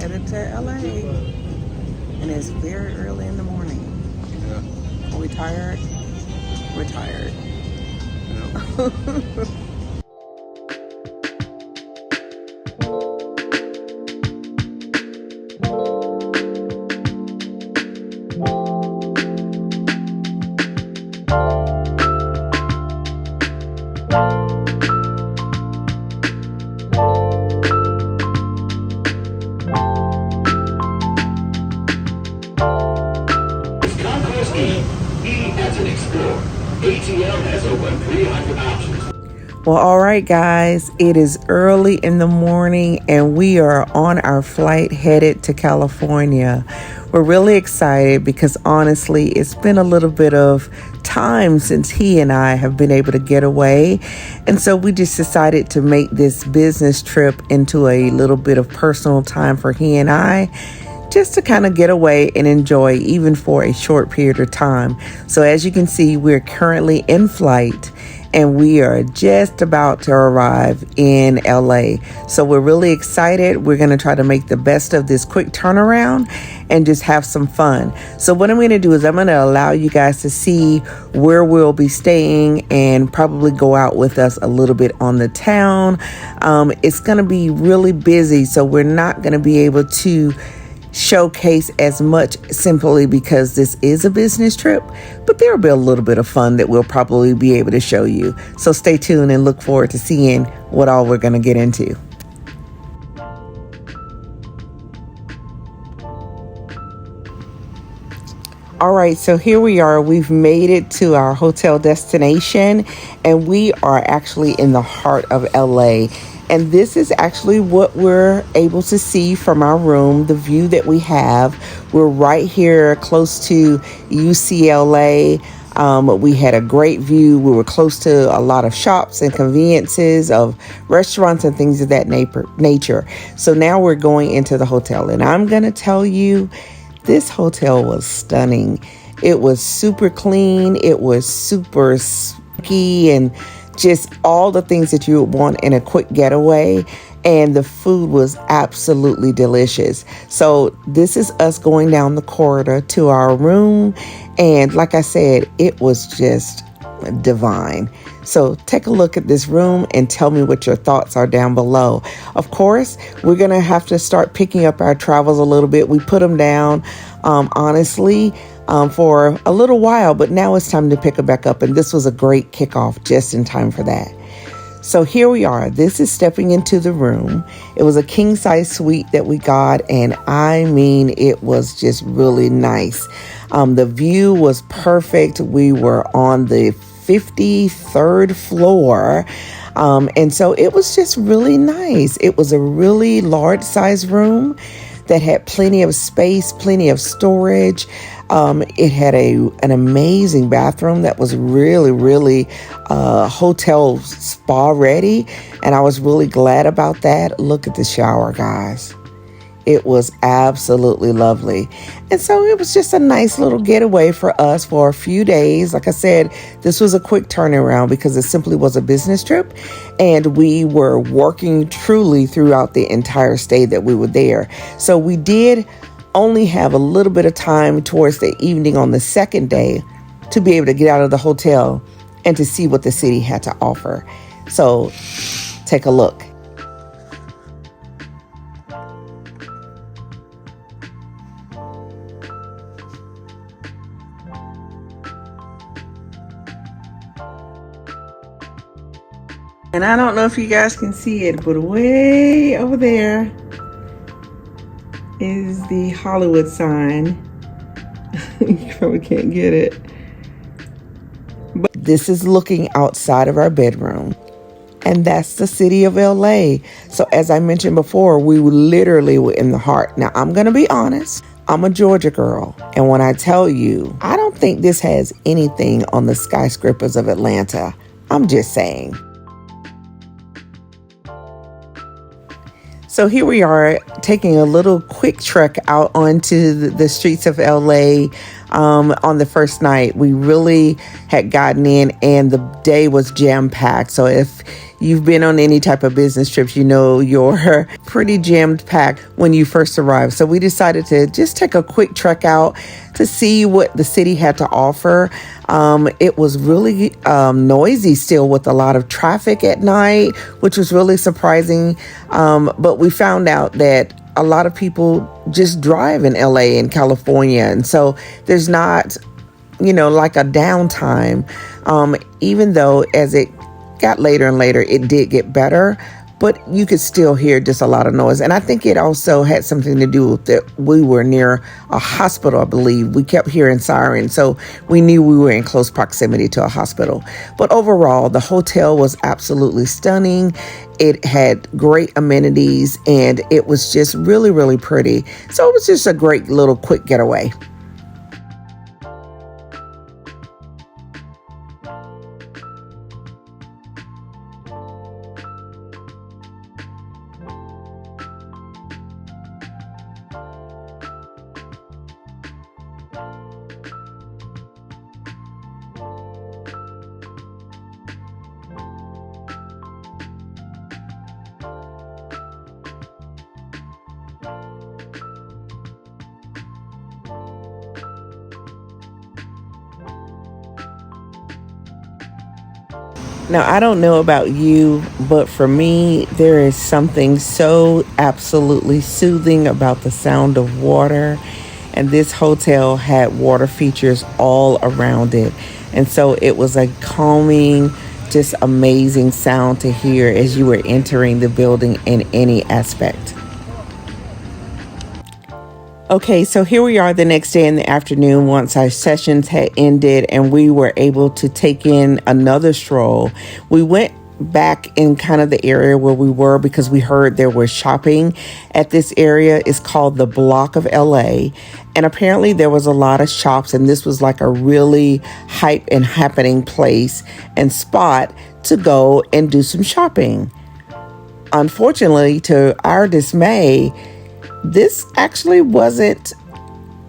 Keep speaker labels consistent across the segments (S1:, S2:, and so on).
S1: headed to LA. And it's very early in the morning.
S2: Yeah.
S1: Are we tired? We're tired.
S2: Yeah.
S1: Well, all right, guys, it is early in the morning and we are on our flight headed to California. We're really excited because honestly, it's been a little bit of time since he and I have been able to get away. And so we just decided to make this business trip into a little bit of personal time for he and I, just to kind of get away and enjoy even for a short period of time. So as you can see, we're currently in flight and we are just about to arrive in LA. So we're really excited. We're going to try to make the best of this quick turnaround and just have some fun. So what I'm going to do is I'm going to allow you guys to see where we'll be staying and probably go out with us a little bit on the town. It's going to be really busy, so we're not going to be able to showcase as much simply because this is a business trip, but there'll be a little bit of fun that we'll probably be able to show you. So stay tuned and look forward to seeing what all we're going to get into. All right, so here we are. We've made it to our hotel destination and we are actually in the heart of LA. And this is actually what we're able to see from our room, the view that we have. We're right here close to UCLA. We had a great view. We were close to a lot of shops and conveniences of restaurants and things of that nature. So now we're going into the hotel and I'm going to tell you, this hotel was stunning. It was super clean. It was super swanky and just all the things that you would want in a quick getaway. And the food was absolutely delicious. So this is us going down the corridor to our room. And like I said, it was just divine. So take a look at this room and tell me what your thoughts are down below. Of course, we're going to have to start picking up our travels a little bit. We put them down, honestly, for a little while, but now it's time to pick them back up. And this was a great kickoff just in time for that. So here we are. This is stepping into the room. It was a king size suite that we got. And I mean, it was just really nice. The view was perfect. We were on the 53rd floor. And so it was just really nice. It was a really large size room that had plenty of space, plenty of storage. It had an amazing bathroom that was really hotel spa ready. And I was really glad about that. Look at the shower, guys. It was absolutely lovely. And so it was just a nice little getaway for us for a few days. Like I said, this was a quick turnaround because it simply was a business trip. And we were working truly throughout the entire stay that we were there. So we did only have a little bit of time towards the evening on the second day to be able to get out of the hotel and to see what the city had to offer. So take a look. And I don't know if you guys can see it, but way over there is the Hollywood sign. You probably can't get it. But this is looking outside of our bedroom. And that's the city of LA. So as I mentioned before, we literally were in the heart. Now, I'm going to be honest. I'm a Georgia girl. And when I tell you, I don't think this has anything on the skyscrapers of Atlanta. I'm just saying. So here we are taking a little quick trek out onto the streets of LA. on the first night. We really had gotten in and the day was jam-packed. So if you've been on any type of business trips, you know you're pretty jammed packed when you first arrive. So we decided to just take a quick trek out to see what the city had to offer. It was really noisy still with a lot of traffic at night, which was really surprising. But we found out that a lot of people just drive in LA and California. And so there's not, like a downtime, even though as it got later and later, it did get better, but you could still hear just a lot of noise. And I think it also had something to do with that we were near a hospital, I believe. We kept hearing sirens, so we knew we were in close proximity to a hospital. But overall, the hotel was absolutely stunning. It had great amenities, and it was just really, really pretty. So it was just a great little quick getaway. Now, I don't know about you, but for me, there is something so absolutely soothing about the sound of water. And this hotel had water features all around it. And so it was a calming, just amazing sound to hear as you were entering the building in any aspect. Okay, so here we are the next day in the afternoon once our sessions had ended and we were able to take in another stroll. We went back in kind of the area where we were because we heard there was shopping at this area. It's called the Block of LA. And apparently there was a lot of shops, and this was like a really hype and happening place and spot to go and do some shopping. Unfortunately, to our dismay, this actually wasn't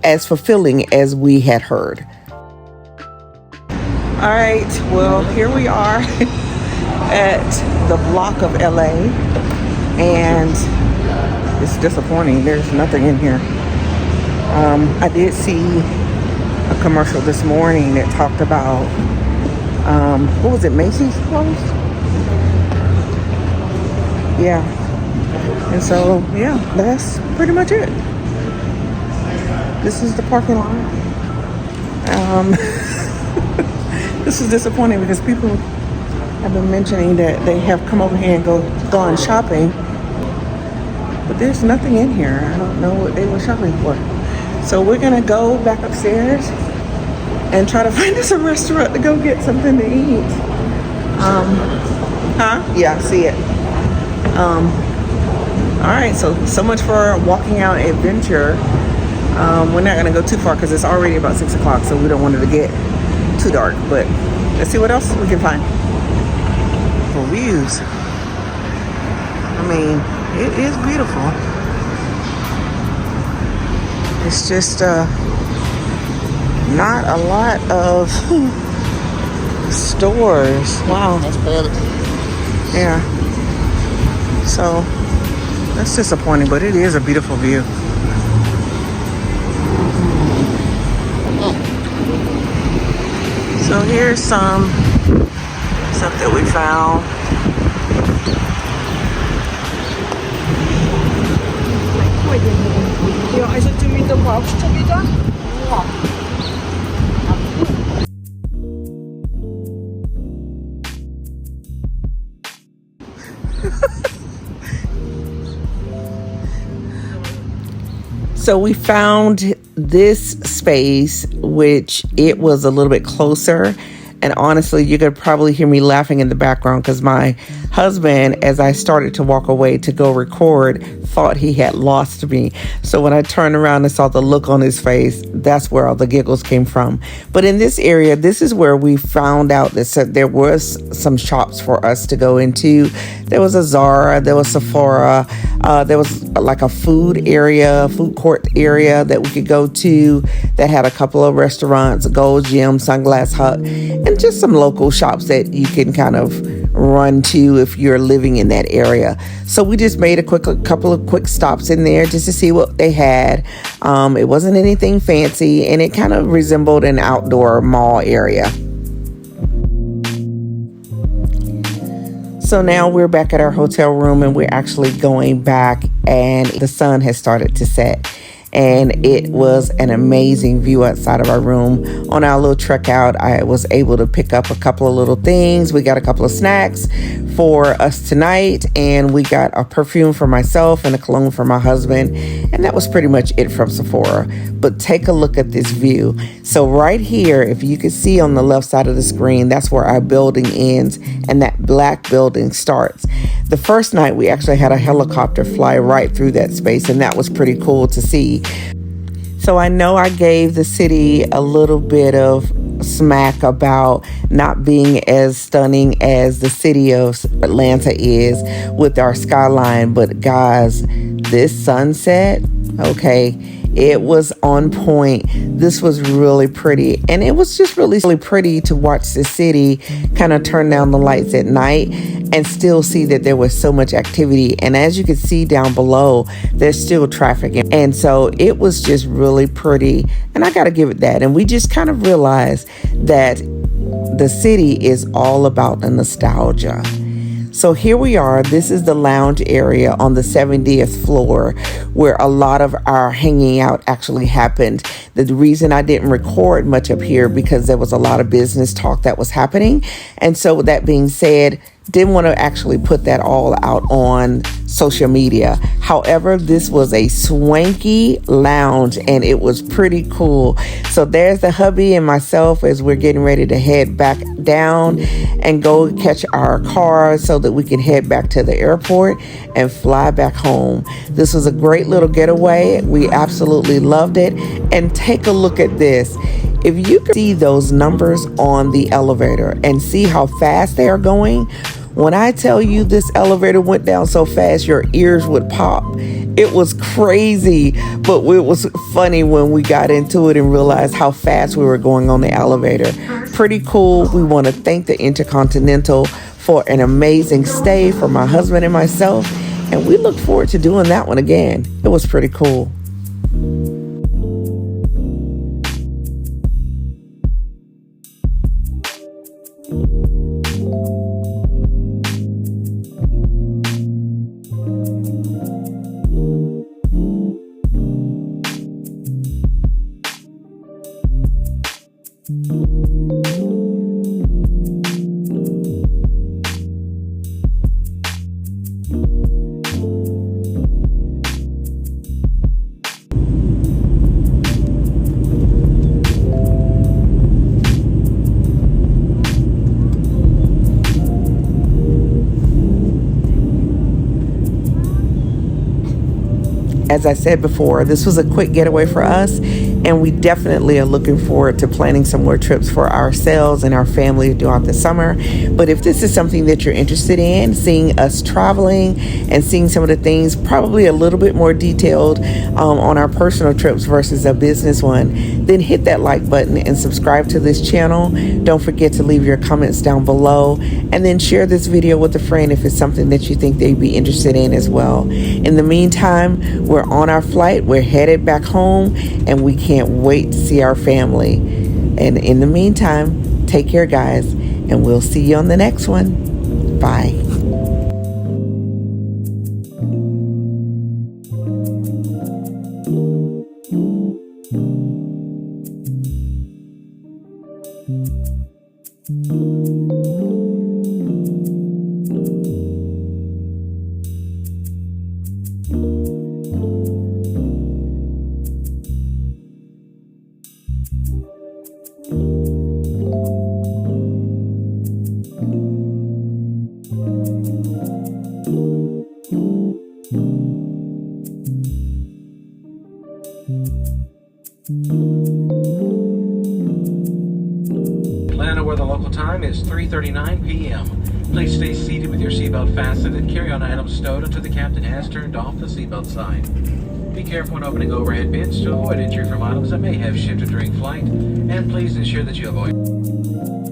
S1: as fulfilling as we had heard. All right, well, here we are at the Block of LA, and it's disappointing. There's nothing in here. I did see a commercial this morning that talked about, what was it, Macy's closed? Yeah. And so, yeah, that's pretty much it. This is the parking lot. This is disappointing because people have been mentioning that they have come over here and gone shopping. But there's nothing in here. I don't know what they were shopping for. So we're going to go back upstairs and try to find us a restaurant to go get something to eat. Yeah, I see it. All right, so much for walking out adventure. We're not gonna go too far because it's already about 6 o'clock, so we don't want it to get too dark. But let's see what else we can find. For views, I mean, it is beautiful. It's just not a lot of stores. Wow. That's bad. Yeah. So that's disappointing, but it is a beautiful view. So here's some stuff that we found. So we found this space, which it was a little bit closer. And honestly, you could probably hear me laughing in the background because my husband, as I started to walk away to go record, thought he had lost me. So when I turned around and saw the look on his face, that's where all the giggles came from. But in this area, this is where we found out that there was some shops for us to go into. There was a Zara, there was Sephora, there was like a food court area that we could go to that had a couple of restaurants, Gold Gym, Sunglass Hut, and just some local shops that you can kind of run to if you're living in that area. So we just made a couple of quick stops in there just to see what they had. It wasn't anything fancy, and it kind of resembled an outdoor mall area. So now we're back at our hotel room, and we're actually going back, and the sun has started to set. And it was an amazing view outside of our room. On our little trek out, I was able to pick up a couple of little things. We got a couple of snacks for us tonight, and we got a perfume for myself and a cologne for my husband, and that was pretty much it from Sephora. But take a look at this view. So right here, if you can see on the left side of the screen, that's where our building ends and that black building starts. The first night, we actually had a helicopter fly right through that space, and that was pretty cool to see. So I know I gave the city a little bit of smack about not being as stunning as the city of Atlanta is with our skyline, but guys, this sunset, okay, it was on point. This was really pretty, and it was just really, really pretty to watch the city kind of turn down the lights at night and still see that there was so much activity. And as you can see down below, there's still traffic, and so it was just really pretty, and I gotta give it that. And we just kind of realized that the city is all about the nostalgia. So here we are. This is the lounge area on the 70th floor where a lot of our hanging out actually happened. The reason I didn't record much up here because there was a lot of business talk that was happening. And so with that being said, didn't want to actually put that all out on social media. However, this was a swanky lounge and it was pretty cool. So there's the hubby and myself as we're getting ready to head back down and go catch our car so that we can head back to the airport and fly back home. This was a great little getaway. We absolutely loved it. And take a look at this. If you can see those numbers on the elevator and see how fast they are going, when I tell you this elevator went down so fast, your ears would pop. It was crazy, but it was funny when we got into it and realized how fast we were going on the elevator. Pretty cool. We want to thank the InterContinental for an amazing stay for my husband and myself, and we look forward to doing that one again. It was pretty cool. As I said before, this was a quick getaway for us, and we definitely are looking forward to planning some more trips for ourselves and our family throughout the summer. But if this is something that you're interested in, seeing us traveling and seeing some of the things probably a little bit more detailed on our personal trips versus a business one, then hit that like button and subscribe to this channel. Don't forget to leave your comments down below, and then share this video with a friend if it's something that you think they'd be interested in as well. In the meantime, we're on our flight. We're headed back home, and we can't wait to see our family. And in the meantime, take care, guys, and we'll see you on the next one. Bye.
S2: time is 3:39 p.m. Please stay seated with your seatbelt fastened and carry-on items stowed until the captain has turned off the seatbelt sign. Be careful when opening overhead bins to avoid entry from items that may have shifted during flight, and please ensure that you avoid